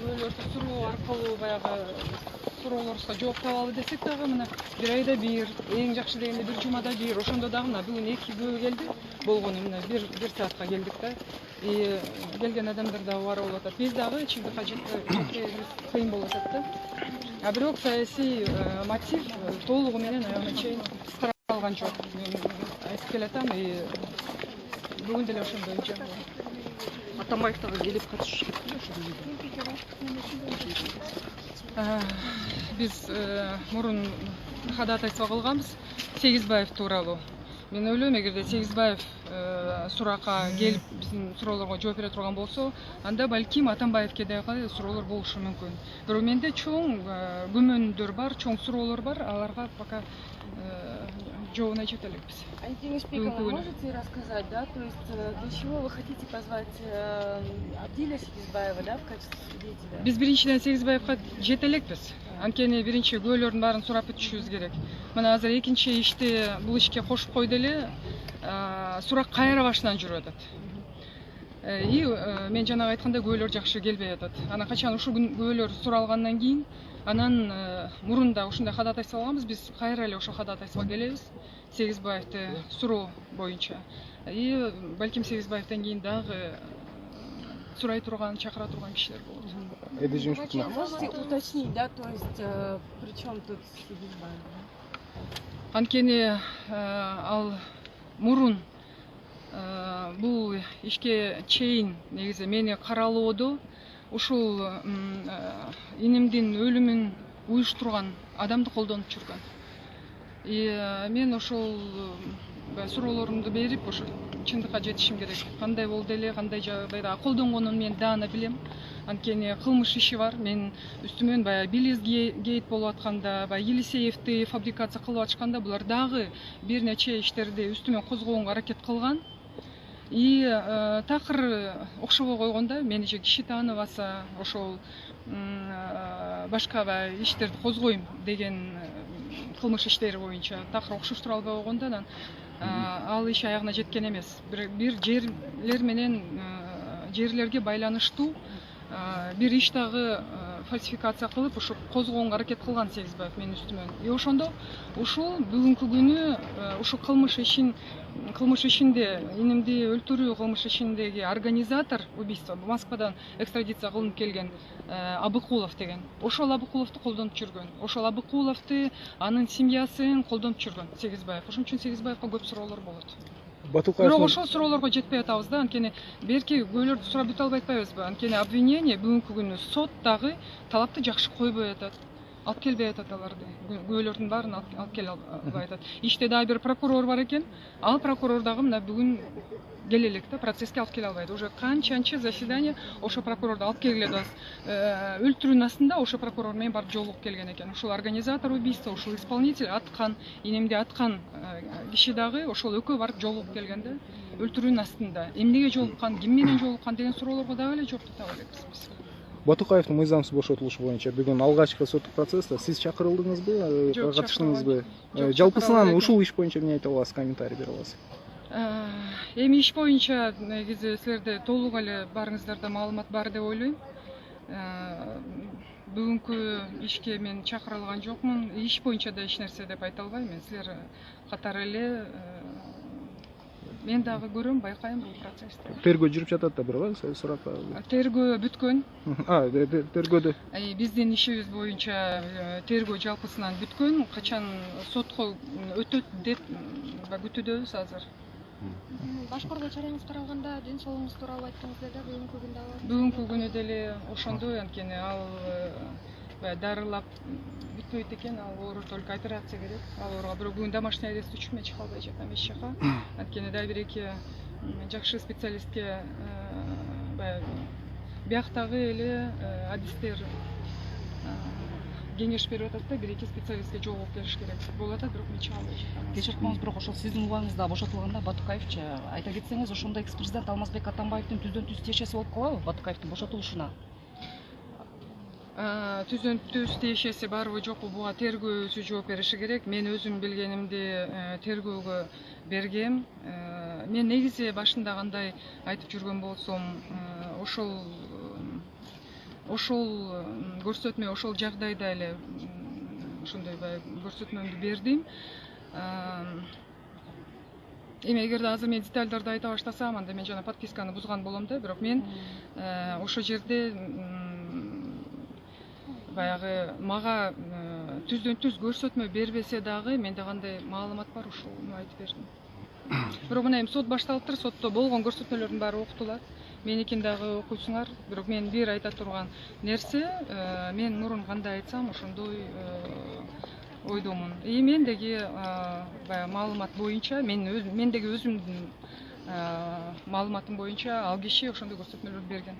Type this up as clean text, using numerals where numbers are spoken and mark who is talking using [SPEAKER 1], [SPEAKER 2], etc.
[SPEAKER 1] күбөлөрдү суроо аркылуу баягы суроолорубузга жооп таба алалы десек дагы мына бир айда бир, эң жакшы дегенде бир жумада бир, ошондо дагы мына бүгүн 2 күбө келди. Болгону мына бир саатка келдик да. Келген адамдар дагы бар болуп атат. Биз дагы чындыкка жеткенибиз кыйын болуп атат да. А бирок саясий мотив толугу менен аягына чейин каралган жок. Мен айтып келатам, бүгүн деле ошондой
[SPEAKER 2] Атамбаев дагы келип катышыш керек
[SPEAKER 1] Биз мурун ходатайство кылганбыз Сегизбаев тууралуу. Мен ойлойм, эгерде Сегизбаев суракка келип биздин суроолорго жооп бере турган болсо, анда балким Атамбаевке дагы суроолор болушу мүмкүн. Бирок менде чоң күмөндөр бар, чоң суроолор бар, аларга пока жообун айтып элекпиз.
[SPEAKER 2] Евгения Шпиковна, можете рассказать, да, то есть для чего вы хотите позвать Абдиля Сегизбаева, да, в качестве свидетеля?
[SPEAKER 1] Биз биринчиден Сегизбаевка жете элекпиз. Анткени биринчи күбөлөрдүн баарын сурап бүтүшүбүз керек. Мына азыр экинчи ишти бул ишке кошуп койду эле, сурак кайра башынан жүрүп атат. Мен жанагы айткандай күбөлөр жакшы келбей атат. Анан качан ушул күбөлөр суралгандан кийин, анан мурунда ушундай ходатайство алганбыз, биз кайра эле ошол ходатайствого келебиз. Сегизбаевди суроо боюнча. Балким Сегизбаевден кийин дагы сурай турган, чакыра турган кишилер болот.
[SPEAKER 2] Можете уточнить, да, то есть при чем тут Сегизбаев?
[SPEAKER 1] Анткени ал мурун бул ишке чейин негизи мени каралоодо ушул инимдин өлүмүн уюштурган адамды колдонуп жүргөн. Мен ошол суроолорумду берип, ошо чындыкка жетишим керек. Кандай болду эле, кандай жагдайда колдонгонун мен даана билем. Анткени кылмыш иши бар. Мен үстүмөн баягы Билиз гейт болуп атканда, баягы Елисеевди фабрикация кылып атышканда, булар дагы бир нече иштерди үстүмөн козгоонго аракет кылган. Такыр окшобой койгондо, мени же киши таанып алса, ошол башка иштерди козгойм деген кылмыш иштери боюнча такыр окшоштура албай койгондо, анан ал иш аягына жеткен эмес. Бир жерлер менен жерлерге байланыштуу бир иш дагы фальсификация кылып, ошо козгоонго аракет кылган Сегизбаев менин үстүмөн. Ошондо ушул бүгүнкү күнү ушу кылмыш ишинде, инимди өлтүрүү кылмыш ишиндеги организатор убийства, Москвадан экстрадиция кылынып келген Абыкулов деген. Ошол Абыкуловду колдонуп жүргөн. Ошол Абыкуловду, анын семьясын колдонуп жүргөн Сегизбаев. Ошон үчүн Сегизбаевга көп суроолор болот. Бирок ошол суроолорго жетпей атабыз да, анткени берки күбөлөрдү сурап бүтө албай атпайбызбы? Анткени обвинение бүгүнкү күнү сот дагы талапты жакшы койбой атат. Алып келбей атат аларды. Күбөлөрдүн баарын алып келе албай атат. Иште дагы бир прокурор бар экен. Ал прокурор дагы мына бүгүн келе элек да, процесске алып келе албайт. Уже канчанчы заседание ошо прокурорду алып келгиле атабыз. Өлтүрүүнүн астында ошо прокурор менен барып жолугуп келген экен. Ушул организатор убийства, ушул исполнитель аткан, инимди аткан киши дагы ошол экөө барып жолугуп келген да. Өлтүрүүнүн астында эмнеге жолуккан, ким менен жолуккан деген суроолорго дагы эле жоопту таба элекпиз биз.
[SPEAKER 3] Батукаевдин мыйзамсыз бошотулушу боюнча бүгүн алгачкы соттук процессте сиз чакырылдыңызбы, катыштыңызбы? Жалпысынан ушул иш боюнча эмне айта аласыз, комментарий бере аласыз?
[SPEAKER 1] Эми иш боюнча негизи силерде толук эле барыңыздарда маалымат бар деп ойлойм. Бүгүнкү ишке мен чакырылган жокмун. Иш боюнча да эч нерсе деп айта албайм. Мен силер катары эле мен дагы көрөм, байкайм бул процессти.
[SPEAKER 3] Тергөө жүрүп жатат да бирок сурап.
[SPEAKER 1] Тергөө бүткөн.
[SPEAKER 3] Тергөөдө.
[SPEAKER 1] Биздин ишибиз боюнча тергөө жалпысынан бүткөн. Качан сотко өтөт деп күтүүдөбүз азыр.
[SPEAKER 4] Башкордо чараңыз каралганда ден соолугуңуз тууралуу айттыңыздар да, бүгүнкү күндө.
[SPEAKER 1] Бүгүнкү күнү деле ошондой, анткени ал дарылап бүтпөйт экен, ал оору только операция керек. Ал ооруга бирок бүгүн домашний арест үчүн мен чыга албай жатам эч жака. Анткени дагы бир-эки жакшы специалистке бияктагы эле адистер кеңеш берип атат да, бир-эки специалистке жолугуп келиш керек болуп атат, бирок мен чыга албай жатам.
[SPEAKER 5] Кечиртиңиз, бирок ошол сиздин убагыңызда бошотулганда Батукаевчы айта кетсеңиз, ошондо экс-президент Алмазбек Атамбаевдин түздөн-түз тиешеси болуп калабы Батукаевдин бошотулушуна?
[SPEAKER 1] Түздөн-түз тиешеси барбы жокпу, буга тергөөчү жооп бериши керек. Мен өзүм билгенимди тергөөгө бергем. Мен негизи башында кандай айтып жүргөн болсом, ошол ошол көрсөтмө ошол жагдайда эле ошондой баягы көрсөтмөмдү бердим. Эми эгерде азыр мен детальдарды айта баштасам, анда мен жана подписканы бузган болом да, бирок мен ошо жерде баягы мага түздөн түз көрсөтмө бербесе дагы менде кандай маалымат бар ушуну айтып бердим. Бирок мына эми сот башталыптыр, сотто болгон көрсөтмөлөрдүн баары окутулат. Меникин дагы окуйсуңар. Бирок мен бир айта турган нерсе, мен мурун кандай айтсам ошондой ойдомун. И мендеги баягы маалымат боюнча, мендеги өзүмдүн маалыматым боюнча ал киши ошондой көрсөтмөлөрдү берген.